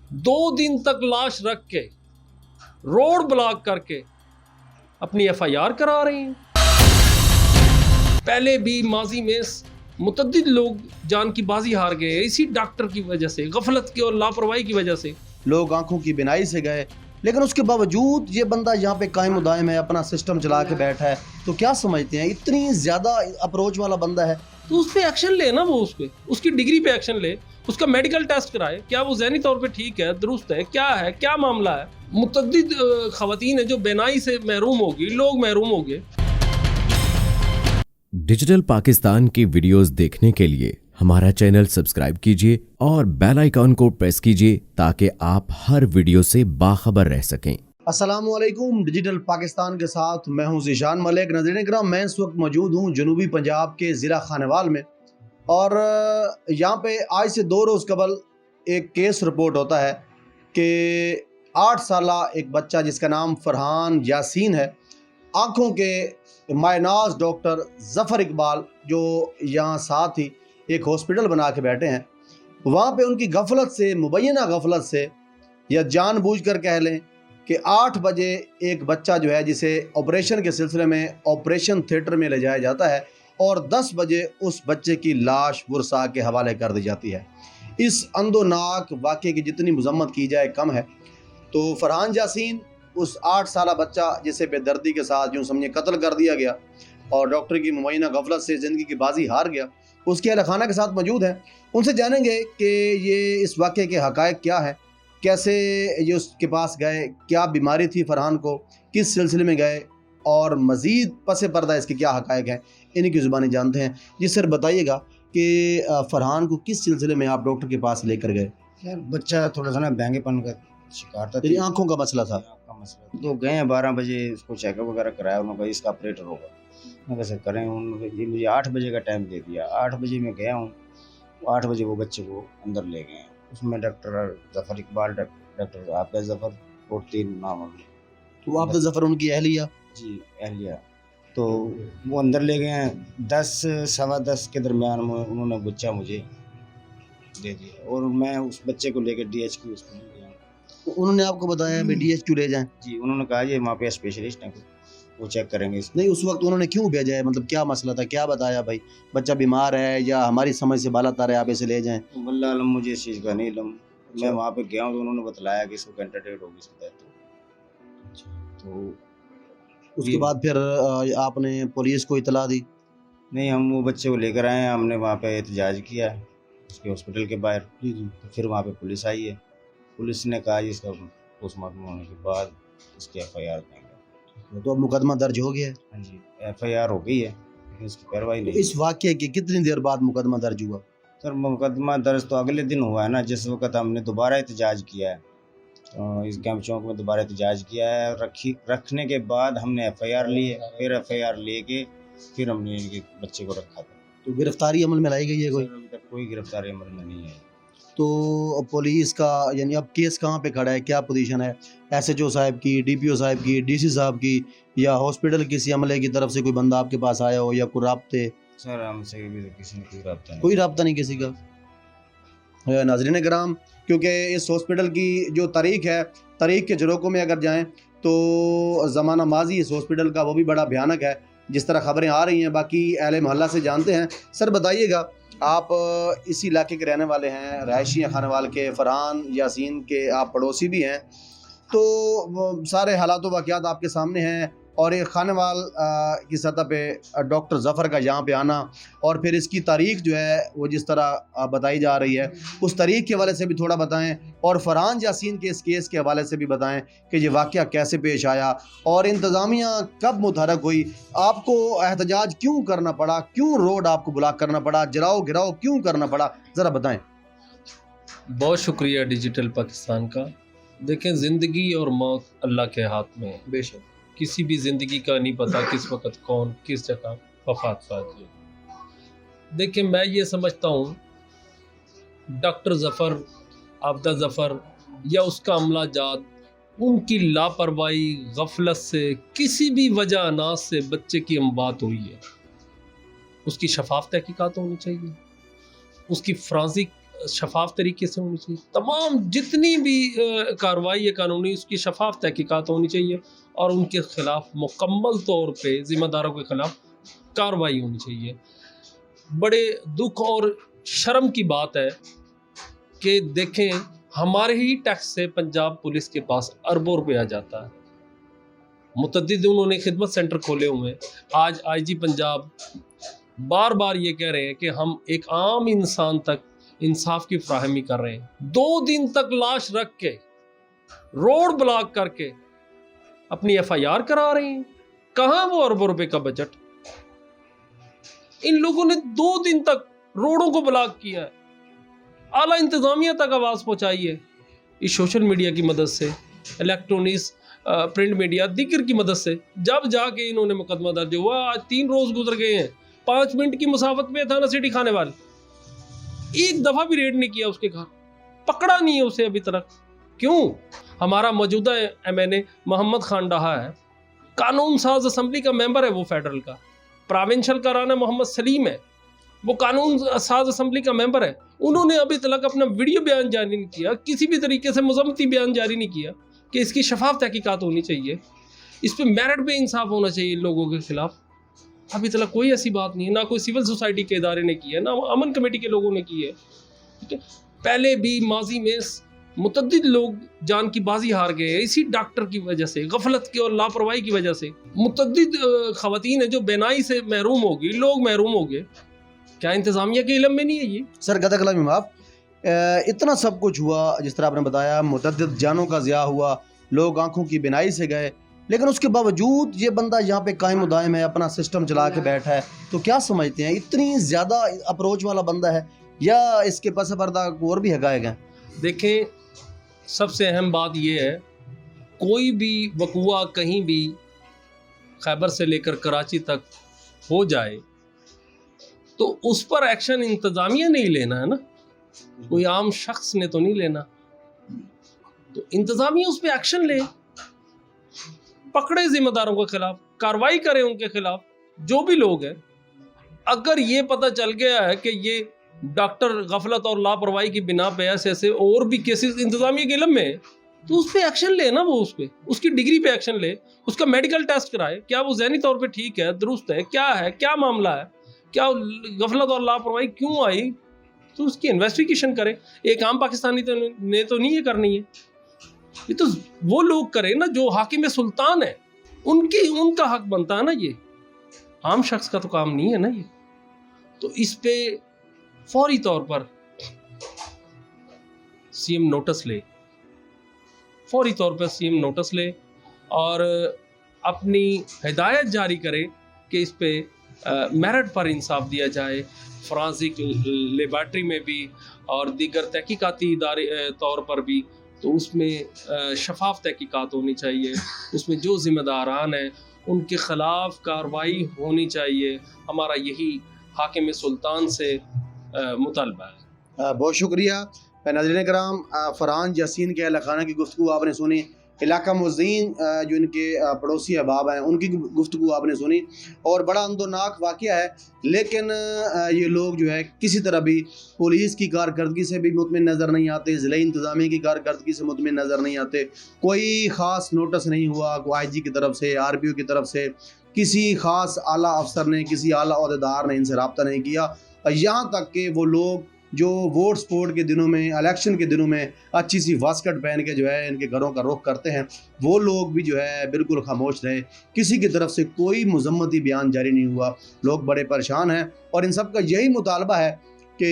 2 दिन तक लाश रख के रोड ब्लॉक करके अपनी FIR करा रही हैं। पहले भी माजी में मुतअद्दिद लोग जान की बाजी हार गए इसी डॉक्टर की वजह से, गफलत की और लापरवाही की वजह से। लोग आंखों की बिनाई से गए, लेकिन उसके बावजूद ये बंदा यहाँ पे कायम दायम है, अपना सिस्टम चला के बैठा है। तो क्या समझते हैं, इतनी ज़्यादा अप्रोच वाला बंदा है तो उस पर एक्शन ले ना, वो उस पर, उसकी डिग्री पे एक्शन ले, उसका मेडिकल टेस्ट कराए, क्या वो ज़हनी तौर पे ठीक है, दुरुस्त है, क्या मामला है। मुतअद्दिद ख़वातीन है जो बेनाई से महरूम होगी, लोग महरूम हो गए। डिजिटल पाकिस्तान की वीडियोस देखने के लिए हमारा चैनल सब्सक्राइब कीजिए और बेल आइकॉन को प्रेस कीजिए ताकि आप हर वीडियो से बाखबर रह सकें। अस्सलामु अलैकुम, डिजिटल पाकिस्तान के साथ मैं हूं ज़ीशान मलिक। नाज़रीन इकराम, मैं इस वक्त मौजूद हूं जनूबी पंजाब के ज़िला खानेवाल में, और यहाँ पे आज से 2 रोज़ कबल एक केस रिपोर्ट होता है कि 8 साला एक बच्चा जिसका नाम फरहान यासीन है, आँखों के मायनाज डॉक्टर ज़फ़र इकबाल जो यहाँ साथ ही एक हॉस्पिटल बना के बैठे हैं, वहाँ पे उनकी गफलत से, मुबैना गफलत से या जानबूझकर कह लें कि 8 बजे एक बच्चा जो है जिसे ऑपरेशन के सिलसिले में ऑपरेशन थिएटर में ले जाया जाता है, और 10 बजे उस बच्चे की लाश वुरसा के हवाले कर दी जाती है। इस अंदोनाक वाक़े की जितनी मज़म्मत की जाए कम है। तो फरहान यासीन, उस 8 साला बच्चा जिसे बेदर्दी के साथ यूँ समझे कत्ल कर दिया गया और डॉक्टर की मुबैना गफलत से ज़िंदगी की बाजी हार गया, उसके अहल खाना के साथ मौजूद हैं। उनसे जानेंगे कि ये इस वाक़े के हक़ाइक़ क्या है, कैसे ये उसके पास गए, क्या बीमारी थी फरहान को, किस सिलसिले में गए, और मज़ीद पसे पर्दा इसके क्या हक़ाइक़ हैं, इन्हीं की ज़ुबानी जानते हैं। जी सर, बताइएगा कि फरहान को किस सिलसिले में आप डॉक्टर के पास लेकर गए? यार बच्चा थोड़ा सा ना बैंगेपन का शिकार था, तेरी आंखों का मसला था। तो गए हैं 12 बजे, उसको चेकअप वगैरह कराया, उन्होंने कहा इसका ऑपरेटर होगा। मैं कैसे करें, उन्होंने मुझे 8 बजे का टाइम दे दिया। 8 बजे मैं गया हूँ, 8 बजे वो बच्चे को अंदर ले गए हैं। उसमें डॉक्टर ज़फ़र इकबाल, डॉक्टर आपका ज़फ़र और 3 नाम हैं। तो आप तो ज़फ़र उनकी अहलिया? जी, अहलिया। तो वो अंदर ले गए हैं, 10 सवा 10 के दरमियान में उन्होंने बच्चा मुझे दे दिया, और मैं उस बच्चे को लेकर DHQ उसको ले गया। तो उन्होंने आपको बताया भाई DHQ ले जाएं? जी, उन्होंने कहा ये वहाँ पे स्पेशलिस्ट हैं, वो चेक करेंगे इसको। नहीं, उस वक्त उन्होंने क्यों भेजा है, मतलब क्या मसला था, क्या बताया भाई बच्चा बीमार है या हमारी समझ से बाला तार है, आप इसे ले जाएं? वल्लाह आलम, मुझे इस चीज़ का नहीं इल्म। मैं वहाँ पे गया हूँ तो उन्होंने बताया कि इसको कैंटाडेट होगी, इसको डेथ होगी। तो उसके बाद फिर आपने पुलिस को इतला दी? नहीं, हम वो बच्चे को लेकर आए हैं, हमने वहाँ पे एहतजाज किया है उसके हॉस्पिटल के बाहर। जी जी। तो फिर वहाँ पे पुलिस आई है, पुलिस ने कहा जी इसका पोस्टमार्टम होने के बाद इसकी FIR देंगे। तो अब मुकदमा दर्ज हो गया है? हाँ जी, FIR हो गई है, लेकिन इसकी कार्रवाई तो नहीं। इस वाक़े के कितनी देर बाद मुकदमा दर्ज हुआ? सर, मुकदमा दर्ज तो अगले दिन हुआ है ना, जिस वक्त हमने दोबारा एहतजाज किया है। तो इस कैंप चौक में दोबारा एहतजाज किया है, रखने के बाद हमने FIR ली है, फिर FIR लेके फिर हमने इनके बच्चे को रखा था। तो गिरफ्तारी अमल में लाई गई है कोई? सर, अभी तक कोई गिरफ्तारी अमल में नहीं है। तो पुलिस का यानी अब केस कहाँ पे खड़ा है, क्या पोजीशन है? SHO साहब की, DPO साहब की, DC साहब की, या हॉस्पिटल किसी अमले की तरफ से कोई बंदा आपके पास आया हो, या कोई राब्ते? सर, हमसे भी तो किसी ने कोई रब्ता नहीं। कोई राब्ता नहीं किसी का? नाज़रीन कराम, क्योंकि इस हॉस्पिटल की जो तारीख है, तारीख के झरोकों में अगर जाएं तो ज़माना माजी इस हॉस्पिटल का वो भी बड़ा भयानक है, जिस तरह ख़बरें आ रही हैं। बाकी अहले मोहल्ला से जानते हैं। सर बताइएगा, आप इसी इलाके के रहने वाले हैं, रहायशी हैं खानेवाल के, फरहान यासीन के आप पड़ोसी भी हैं, तो सारे हालात व वाक़यात आपके सामने हैं, और एक खानेवाल की सतह पे डॉक्टर ज़फ़र का यहाँ पे आना, और फिर इसकी तारीख़ जो है वो जिस तरह बताई जा रही है, उस तारीख़ के हवाले से भी थोड़ा बताएं, और फरहान यासीन के इस केस के हवाले से भी बताएं कि ये वाक़या कैसे पेश आया और इंतज़ामिया कब मुतहरक हुई, आपको एहतजाज क्यों करना पड़ा, क्यों रोड आपको ब्लॉक करना पड़ा, जराओ गिराओ क्यों करना पड़ा, ज़रा बताएँ। बहुत शुक्रिया डिजिटल पाकिस्तान का। देखें, ज़िंदगी और मौत अल्लाह के हाथ में है। बेशक किसी भी ज़िंदगी का नहीं पता किस वक़्त कौन किस जगह वफ़ात पाए। देखिए, मैं ये समझता हूँ डॉक्टर ज़फ़र, आबदा ज़फ़र या उसका अमला जात, उनकी लापरवाही, गफलत से, किसी भी वजह अनाज से बच्चे की अमवात हुई है, उसकी शफाफ तहकीकात होनी चाहिए, उसकी फॉरेंसिक शफाफ तरीके से होनी चाहिए। तमाम जितनी भी कार्रवाई है कानूनी, उसकी शफाफ तहकीकात होनी चाहिए और उनके ख़िलाफ़ मुकम्मल तौर पे ज़िम्मेदारों के ख़िलाफ़ कार्रवाई होनी चाहिए। बड़े दुख और शर्म की बात है कि देखें, हमारे ही टैक्स से पंजाब पुलिस के पास अरबों रुपया जाता है। मुतअद्दिद उन्होंने खिदमत सेंटर खोले हुए हैं। आज आईजी पंजाब बार बार ये कह रहे हैं कि हम एक आम इंसान तक इंसाफ की फ्राहमी कर रहे हैं। 2 दिन तक लाश रख के, रोड ब्लॉक करके अपनी FIR करा रहे हैं। कहाँ वो अरबों रुपए का बजट? इन लोगों ने 2 दिन तक रोडों को ब्लॉक किया है। आला इंतजामिया तक आवाज़ पहुंचाई है इस सोशल मीडिया की मदद से, इलेक्ट्रॉनिक्स, प्रिंट मीडिया, दिक्र की मदद से। जब जाके इन्होंने मुकदमा दर्ज हुआ, आज 3 रोज़ गुजर गए हैं, 5 मिनट की मुसाफत में थाना सिटी खाने वाले, एक दफ़ा भी रेड नहीं किया उसके घर, पकड़ा नहीं है उसे अभी तक। क्यों? हमारा मौजूदा MNA मोहम्मद खान डाहा है, कानून साज असम्बली का मेंबर है वो फेडरल का। प्रोविंशियल का राना मोहम्मद सलीम है, वो कानून साज असम्बली का मेंबर है। उन्होंने अभी तक अपना वीडियो बयान जारी नहीं किया, किसी भी तरीके से मजम्मती बयान जारी नहीं किया कि इसकी शफाफ तहकीकात होनी चाहिए, इस पर मेरिट पे इंसाफ होना चाहिए लोगों के खिलाफ। अभी तक कोई ऐसी बात नहीं है, ना कोई सिविल सोसाइटी के इदारे ने की है, ना अमन कमेटी के लोगों ने की है। ठीक है, पहले भी माजी में मुतअद्दिद लोग जान की बाजी हार गए हैं इसी डॉक्टर की वजह से, गफलत की और लापरवाही की वजह से। मुतअद्दिद खवातीन है जो बेनाई से महरूम हो गई, लोग महरूम हो गए। क्या इंतज़ामिया के इल्म में नहीं है ये? सर गदा कलामी माफ, इतना सब कुछ हुआ जिस तरह आपने बताया, मुतअद्दिद जानों का ज़िया हुआ, लोग आंखों की बिनाई से गए, लेकिन उसके बावजूद ये बंदा यहाँ पे कायम दायम है, अपना सिस्टम चला के बैठा है। तो क्या समझते हैं, इतनी ज़्यादा अप्रोच वाला बंदा है या इसके पस पर्दा और भी हकायक हैं? देखें, सबसे अहम बात यह है, कोई भी वक़ुआ कहीं भी खैबर से लेकर कराची तक हो जाए तो उस पर एक्शन इंतज़ामिया नहीं लेना है ना, कोई आम शख्स ने तो नहीं लेना। तो इंतज़ामिया उस पर एक्शन ले, पकड़े जिम्मेदारों के खिलाफ, कार्रवाई करें उनके खिलाफ, जो भी लोग हैं। अगर ये पता चल गया है कि ये डॉक्टर गफलत और लापरवाही की बिना पे ऐसे और भी केसेस इंतज़ामिया के इल्म में, तो उस पर एक्शन ले ना, वो उस पर, उसकी डिग्री पे एक्शन ले, उसका मेडिकल टेस्ट कराए, क्या वो ज़हनी तौर पे ठीक है, दुरुस्त है, क्या मामला है, क्या गफलत और लापरवाही क्यों आई, तो उसकी इन्वेस्टिगेशन करे। एक आम पाकिस्तानी ने तो नहीं ये करनी है, ये तो वो लोग करें ना जो हाकिम सुल्तान है, उनका हक बनता है ना, ये आम शख्स का तो काम नहीं है ना ये। तो इस पे फौरी तौर पर CM नोटिस ले, फौरी तौर पर CM नोटिस ले और अपनी हिदायत जारी करे कि इस पे मेरिट पर इंसाफ दिया जाए, फॉरेंसिक लेबॉर्ट्री में भी और दीगर तहकीकाती इदारे तौर पर भी। तो उसमें शफाफ तहकीकात होनी चाहिए, उसमें जो ज़िम्मेदारान हैं उनके ख़िलाफ़ कार्रवाई होनी चाहिए। हमारा यही हाकिम सुल्तान से मुतालबा है। बहुत शुक्रिया नाज़रीन कराम, फरहान यासीन के अहल खाना की गुफ्तगू आपने सुनी, इलाका मुज़ीन जो इनके पड़ोसी अहबाब हैं उनकी गुफ्तगू आपने सुनी, और बड़ा अंदोनाक वाक़या है। लेकिन ये लोग जो है किसी तरह भी पुलिस की कारकर्दगी से भी मुतमिन नज़र नहीं आते, ज़िला इंतज़ामिया की कारकर्दगी से मुतमिन नज़र नहीं आते। कोई ख़ास नोटिस नहीं हुआ IG की तरफ से, RPO की तरफ से, किसी ख़ास आला अफसर ने, किसी आला अहदेदार ने इनसे रब्ता नहीं किया। यहाँ तक कि वो लोग जो वोट स्पोर्ट के दिनों में, इलेक्शन के दिनों में अच्छी सी वास्कट पहन के जो है इनके घरों का रुख करते हैं, वो लोग भी जो है बिल्कुल खामोश रहे, किसी की तरफ से कोई मजम्मती बयान जारी नहीं हुआ। लोग बड़े परेशान हैं और इन सब का यही मुतालबा है कि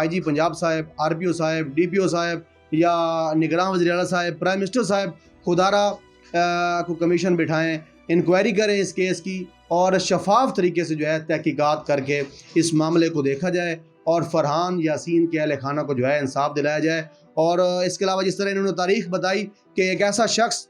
IG पंजाब साहब, RPO साहब, DPO साहब या निगरान वज़ीर आला साहब, प्राइम मिनिस्टर साहब खुदारा को कमीशन बिठाएँ, इंक्वायरी करें इस केस की और शफाफ तरीके से जो है तहकीकात करके इस मामले को देखा जाए और फरहान यासीन के अहल खाना को जो है इंसाफ दिलाया जाए। और इसके अलावा जिस तरह इन्होंने तारीख बताई कि एक ऐसा शख्स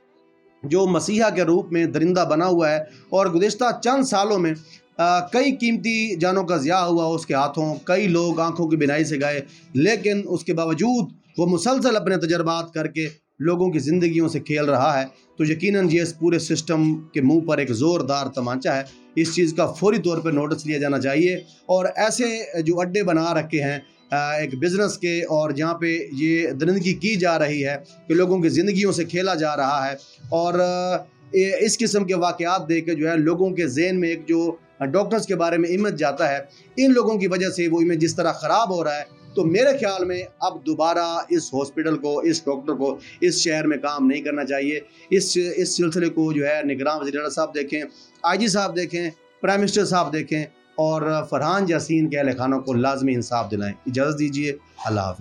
जो मसीहा के रूप में दरिंदा बना हुआ है और गुज़िश्ता चंद सालों में कई कीमती जानों का ज़िया हुआ उसके हाथों, कई लोग आंखों की बिनाई से गए, लेकिन उसके बावजूद वो मुसलसल अपने तजर्बात करके लोगों की ज़िंदगियों से खेल रहा है। तो यकीनन ये इस पूरे सिस्टम के मुंह पर एक ज़ोरदार तमाचा है। इस चीज़ का फौरी तौर पर नोटिस लिया जाना चाहिए और ऐसे जो अड्डे बना रखे हैं ایک بزنس کے، اور جہاں پہ یہ درندگی کی جا رہی ہے کہ لوگوں کی زندگیوں سے کھیلا جا رہا ہے، اور اس قسم کے واقعات دیکھ کے جو ہے لوگوں کے ذہن میں ایک جو ڈاکٹرز کے بارے میں امیج جاتا ہے، ان لوگوں کی وجہ سے وہ امیج جس طرح خراب ہو رہا ہے، تو میرے خیال میں اب دوبارہ اس ہاسپٹل کو، اس ڈاکٹر کو اس شہر میں کام نہیں کرنا چاہیے۔ اس سلسلے کو جو ہے نگراں وزیر اعلیٰ صاحب دیکھیں، آئی جی صاحب دیکھیں، پرائم منسٹر صاحب دیکھیں، اور فرحان یاسین کے اہل خانہ کو لازمی انصاف دلائیں۔ اجازت دیجیے، اللہ حافظ۔